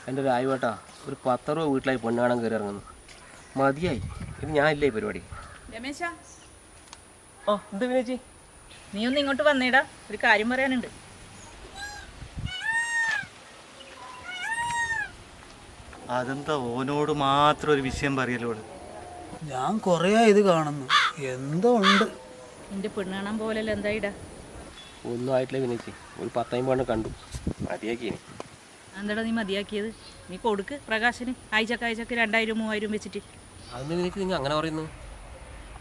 എൻ്റെ ഒരു ആയുവേട്ടാ ഒരു 10 രൂപ വീട്ടിലായി പെണ്ണ് കാണാൻ കയറി ഇറങ്ങുന്നു. മതിയായി, ഇത് ഞാനില്ല ഈ പരിപാടി. രമേശ, എന്താ വിനേച്ചി? നീ ഒന്ന് ഇങ്ങോട്ട് വന്നേടാ, ഒരു കാര്യം പറയാനുണ്ട്. അതെന്താ ഓനോട് മാത്രം ഒരു വിഷയം പറയലോട്? ഞാൻ കുറേ ഇത് കാണുന്നു, എന്തോ ഉണ്ട്. നിന്റെ പെണ്ണ് കാണാൻ പോലല്ലോ, എന്തായിടാ? ഒന്നും ആയിട്ടില്ല വിനേച്ചി, ഒരു 10 കണ്ടു, മതിയാക്കി. എന്താടാ നീ മതിയാക്കിയത്? നീ കൊടുക്ക് പ്രകാശന്, ആഴ്ചക്ക് 2000 3000 വെച്ചിട്ട്. അതെന്താ വിനേച്ചി നിങ്ങൾ അങ്ങനെ പറയുന്നു?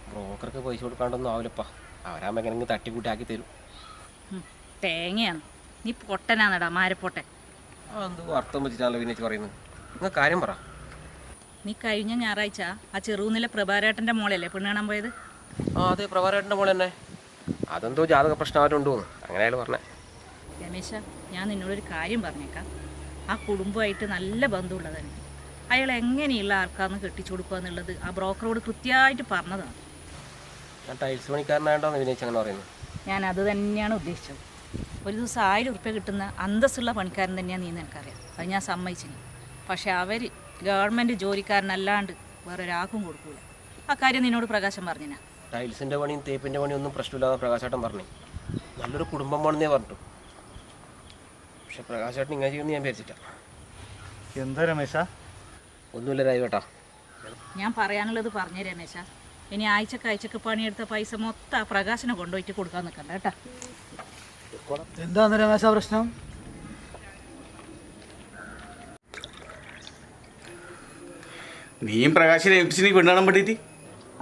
ബ്രോക്കർക്ക് പൈസ കൊടുക്കാണ്ടൊന്നും ആവില്ലപ്പാ, അവരാകുമ്പോൾ എങ്ങനെ തട്ടിക്കൂട്ടി ആക്കി തരും. തേങ്ങയാണ്, നീ പൊട്ടനാന്നടാ, മാരപ്പൊട്ടൻ. അതെന്തോ അർത്ഥം വെച്ചിട്ടാണല്ലോ വിനേച്ചി പറയുന്നത്. നിങ്ങൾ കാര്യം പറ. നീ കഴിഞ്ഞ ഞായറാഴ്ച ആ ചെറുകുന്നിലെ പ്രഭാരേട്ടൻ്റെ മോളല്ലേ പെണ്ണ് കാണാൻ പോയത്? അതെ, പ്രഭാരേട്ടൻ്റെ മോൾ തന്നെ. അതെന്തോ ജാതക പ്രശ്നമായിട്ടുണ്ടോ അങ്ങനെയാലും പറഞ്ഞേ. രമേശ, ഞാൻ നിന്നോടൊരു കാര്യം പറഞ്ഞേക്കാം. ആ കുടുംബമായിട്ട് നല്ല ബന്ധമുള്ളതാണ്. അയാൾ എങ്ങനെയുള്ള ആൾക്കാന്ന് കെട്ടിച്ചു കൊടുക്കുക എന്നുള്ളത് ആ ബ്രോക്കറോട് കൃത്യമായിട്ട് പറഞ്ഞതാണ്. ഞാൻ ടൈൽസ് പണിക്കാരനായിട്ടാണ് വിനേച്ചി അങ്ങനെ പറയുന്നത്. ഞാൻ അത് തന്നെയാണ് ഉദ്ദേശിച്ചത്. ഒരു ദിവസം 1000 ഉറുപ്യ കിട്ടുന്ന അന്തസ്സുള്ള പണിക്കാരൻ തന്നെയാണ് നീ നിനക്കറിയാം, അത് ഞാൻ സമ്മതിച്ചിന്. പക്ഷെ അവർ ഗവൺമെൻറ് ജോലിക്കാരനല്ലാണ്ട് വേറൊരാൾക്കും കൊടുക്കൂല. ആ കാര്യം നിന്നോട് പ്രകാശം പറഞ്ഞിനാ. ടൈൽസിൻ്റെ പണിയും തേപ്പിൻ്റെ പണിയും ഒന്നും പ്രശ്നമില്ലാതെ പ്രകാശേട്ടൻ പറഞ്ഞു. നല്ലൊരു കുടുംബം വേണമെന്നേ പറഞ്ഞു. പക്ഷെ പ്രകാശേട്ടൻ ഇങ്ങനെ ചെയ്യുമെന്ന് ഞാൻ വിചാരിച്ചിട്ടാ. എന്താ രമേശ? ഒന്നുമില്ല രാജുവേട്ടാ. ഞാൻ പറയാനുള്ളത് പറഞ്ഞേ രമേശ. ഇനി ആഴ്ചക്ക് പണിയെടുത്ത പൈസ മൊത്തം ആ പ്രകാശനെ കൊണ്ടുപോയിട്ട് കൊടുക്കാൻ നിൽക്കണ്ട കേട്ടാ. എന്താന്ന് രമേശ പ്രശ്നം? നീയും പ്രകാശിനെ ഏൽപ്പിച്ച് നീ പെണ്ണാൻ വേണ്ടിയിട്ട്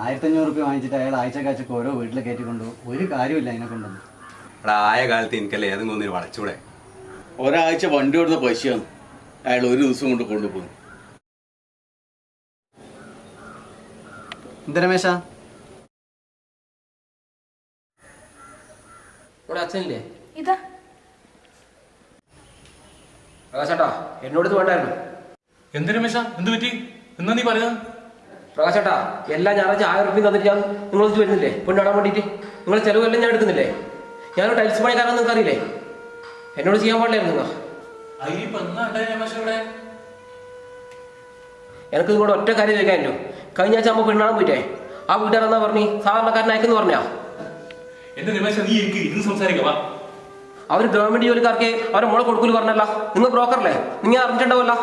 1500 റുപ്യ വാങ്ങിച്ചിട്ട് അയാൾ ആഴ്ചക്ക് ഓരോ വീട്ടിൽ കയറ്റി കൊണ്ടുപോകും. ഒരു കാര്യമില്ല അതിനെ കൊണ്ടൊന്നും. അവിടെ ആയ കാലത്ത് എനിക്കല്ലേ ഏതെങ്കിലും ഒന്നിന് വളച്ചൂടെ? ഒരാഴ്ച വണ്ടി കൊടുത്ത പൈസയാണ് അയാൾ ഒരു ദിവസം കൊണ്ട് കൊണ്ടുപോകും. എന്താ രമേശ? ഇവിടെ അച്ഛനില്ലേ? ഇതാ പ്രകാശേട്ടാ, എന്നോട് ഇത് വേണ്ടായിരുന്നു. എന്ത് രമേശ, എന്ത് പറ്റി? എന്നാ നീ പറയാ? പ്രകാശേട്ടാ, എല്ലാ ഞായറാഴ്ച 1000 റുപ്യ തന്നിട്ട് ഞാൻ നിങ്ങളൊന്നും വരുന്നില്ലേ പെണ്ണാടാൻ വേണ്ടിയിട്ട്? നിങ്ങൾ ചിലവെല്ലാം ഞാൻ എടുക്കുന്നില്ലേ? ഞാനൊരു ടൈൽസ് പണിക്കാരാന്ന് നിങ്ങൾക്ക് അറിയില്ലേ? എന്നോട് ചെയ്യാൻ പാടില്ലായിരുന്നു നിങ്ങൾ. എനിക്ക് നിങ്ങളോട് ഒറ്റ കാര്യം ചോദിക്കാമല്ലോ. കഴിഞ്ഞ ആഴ്ച ആകുമ്പോൾ പെണ്ണാൻ പോയിട്ടേ ആ വീട്ടുകാരെന്നാ പറഞ്ഞു സാധാരണക്കാരൻ അയക്കെന്ന് പറഞ്ഞാ. എന്റെ രമേശ, നീ എനിക്ക് ഇരുന്ന് സംസാരിക്കാം. അവർ ഗവൺമെന്റ് ജോലിക്കാർക്ക് അവരെ മുള കൊടുക്കൂല് പറഞ്ഞല്ല. നിങ്ങൾ ബ്രോക്കറല്ലേ, നിങ്ങൾ അറിഞ്ഞിട്ടുണ്ടാവല്ല.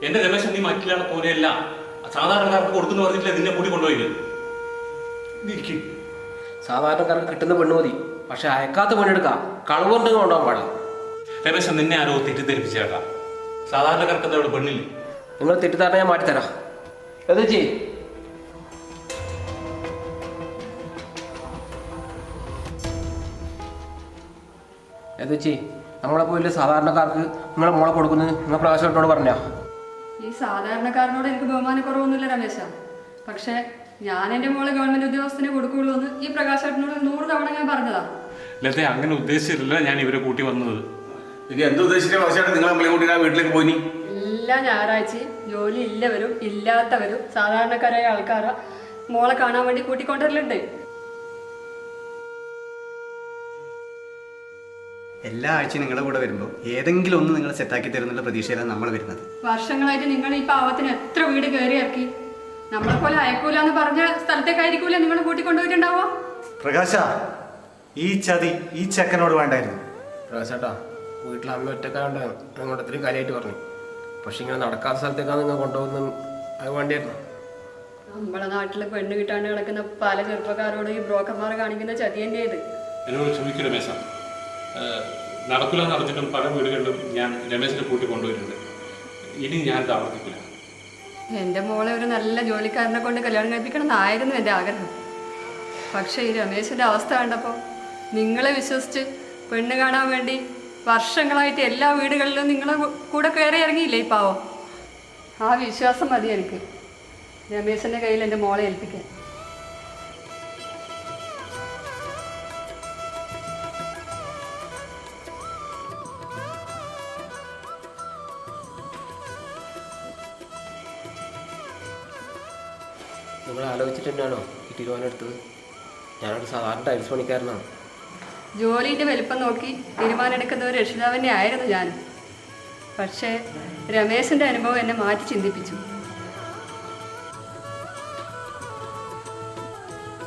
എന്റെ രമേശ, നീ മറ്റുള്ള പോലെയല്ല, സാധാരണക്കാർക്ക് കൊടുക്കുന്നു പറഞ്ഞിട്ടില്ല നിന്നെ കൂടി കൊണ്ടുപോയി. സാധാരണക്കാർക്ക് കിട്ടുന്ന പെണ്ണ് മതി, പക്ഷെ അയക്കാത്ത പെണ്ണെടുക്കാം. കളവുണ്ടെങ്കിൽ കൊണ്ടുപോകാൻ പാടില്ല. രമേശ, നിന്നെ ആരോ തെറ്റിദ്ധരിപ്പിച്ചേട്ടാ. സാധാരണക്കാർക്ക് എന്താ ഇവിടെ പെണ്ണില്ല? നിങ്ങൾ തെറ്റിദ്ധാരണ ഞാൻ മാറ്റിത്തരാം. എന്താ ചെയ്യേ? എന്താ ചെയ്യേ? നമ്മളെ പോലെ സാധാരണക്കാർക്ക് നിങ്ങളെ മോളെ കൊടുക്കുന്നത് നിങ്ങൾ പ്രകാശനോട് പറഞ്ഞാ? ഈ സാധാരണക്കാരനോട് എനിക്ക് ബഹുമാനക്കുറവൊന്നുമില്ല രമേശ. പക്ഷേ ഞാൻ എൻ്റെ മോളെ ഗവൺമെന്റ് ഉദ്യോഗസ്ഥനെ കൊടുക്കുള്ളൂ എന്ന് ഈ പ്രകാശേട്ടനോട് 100 തവണ ഞാൻ പറഞ്ഞതാ. ലത, അങ്ങനെ ഉദ്ദേശിച്ചിട്ടില്ല ഞാൻ ഇവരെ കൂട്ടി വന്നത്. ഇനി എന്ത് ഉദ്ദേശിച്ച പ്രകാശേട്ടൻ നിങ്ങൾ നമ്മളെ കൂട്ടി ആ വീട്ടിലേക്ക് പോയി? എല്ലാ ഞായറാഴ്ചയും ജോലി ഇല്ലവരും ഇല്ലാത്തവരും സാധാരണക്കാരായ ആൾക്കാരെ മോളെ കാണാൻ വേണ്ടി കൂട്ടിക്കൊണ്ടുവരലുണ്ട്. എല്ലാ ആഴ്ചയും നിങ്ങളുടെ കൂടെ വരുമ്പോൾ ഏതെങ്കിലും ഒന്ന് നിങ്ങൾ സെറ്റാക്കി തരുന്നുള്ള പ്രതീക്ഷയിലാണ് നമ്മൾ വരുന്നത്. വർഷങ്ങളായിട്ട് നിങ്ങൾ ഈ പാവത്തിന് എത്ര വീട് കയറി ഇറക്കി. നമ്മളെ പോലെ അയക്കൂല എന്ന് പറഞ്ഞ സ്ഥലത്തേക്കായിരിക്കൂല നിങ്ങൾ കൂട്ടിക്കൊണ്ടുപോയിട്ടുണ്ടാവോ? പ്രകാശ, ഈ ചതി ഈ ചെക്കനോട് വേണ്ടായിരുന്നു. പ്രകാശേട്ടാ, വീട്ടിൽ അമ്മ ഒറ്റക്കാണ്ട് നിങ്ങളുടെ ഇത്രയും കാര്യമായിട്ട് പറഞ്ഞു. പക്ഷെ ഇങ്ങനെ നടക്കാത്ത സ്ഥലത്തേക്കാണ് നിങ്ങൾ കൊണ്ടുപോകുന്നത്. അത് വേണ്ടിയായിരുന്നു. നമ്മളെ നാട്ടിൽ പെണ്ണ് കിട്ടാണ്ട് കിടക്കുന്ന പല ചെറുപ്പക്കാരോട് ഈ ബ്രോക്കർമാർ കാണിക്കുന്ന ചതി തന്നെയത്. എന്നോട് ക്ഷമിക്കും രമേശ. നടക്കില്ല നടത്തിയിട്ടും പല വീടുകളിലും ഞാൻ രമേശിനെ കൂട്ടി കൊണ്ടുപോയിട്ടുണ്ട്. ഇനി ഞാൻ ഇത് ആവർത്തിക്കില്ല. എൻ്റെ മോളെ ഒരു നല്ല ജോലിക്കാരനെ കൊണ്ട് കല്യാണം കഴിപ്പിക്കണം എന്നായിരുന്നു എൻ്റെ ആഗ്രഹം. പക്ഷേ ഈ രമേശിൻ്റെ അവസ്ഥ കണ്ടപ്പോൾ നിങ്ങളെ വിശ്വസിച്ച് പെണ്ണ് കാണാൻ വേണ്ടി വർഷങ്ങളായിട്ട് എല്ലാ വീടുകളിലും നിങ്ങളെ കൂടെ കയറി ഇറങ്ങിയില്ലേ ഈ പാവം. ആ വിശ്വാസം മതി എനിക്ക് രമേശിൻ്റെ കയ്യിൽ എൻ്റെ മോളെ ഏൽപ്പിക്കാൻ. നിങ്ങൾ ആലോചിച്ചിട്ട് തന്നെയാണോ ഈ തീരുമാനം എടുത്തത്? ഞാനൊരു സാധാരണ ടൈൽസ് പണിക്കാരനാണ്. ജോലിൻ്റെ വലിപ്പം നോക്കി തീരുമാനം എടുക്കുന്ന ഒരു രക്ഷിതാവ് തന്നെ ആയിരുന്നു ഞാൻ. പക്ഷേ രമേശിൻ്റെ അനുഭവം എന്നെ മാറ്റി ചിന്തിപ്പിച്ചു.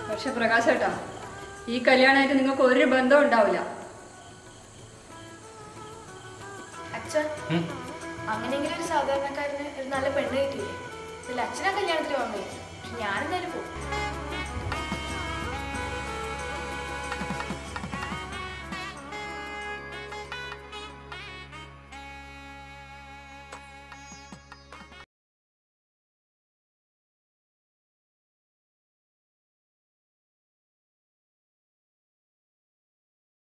പക്ഷെ പ്രകാശേട്ടാ, ഈ കല്യാണമായിട്ട് നിങ്ങൾക്ക് ഒരു ബന്ധവും ഉണ്ടാവില്ല. അച്ഛൻ അങ്ങനെയെങ്കിലും ഒരു സാധാരണക്കാരന് ഒരു നല്ല പെണ്ണ് കിട്ടിയില്ലേ? ഇതിൽ അച്ഛനാ കല്യാണത്തിന് വന്നേ. പക്ഷെ ഞാനെന്തായാലും പോകും.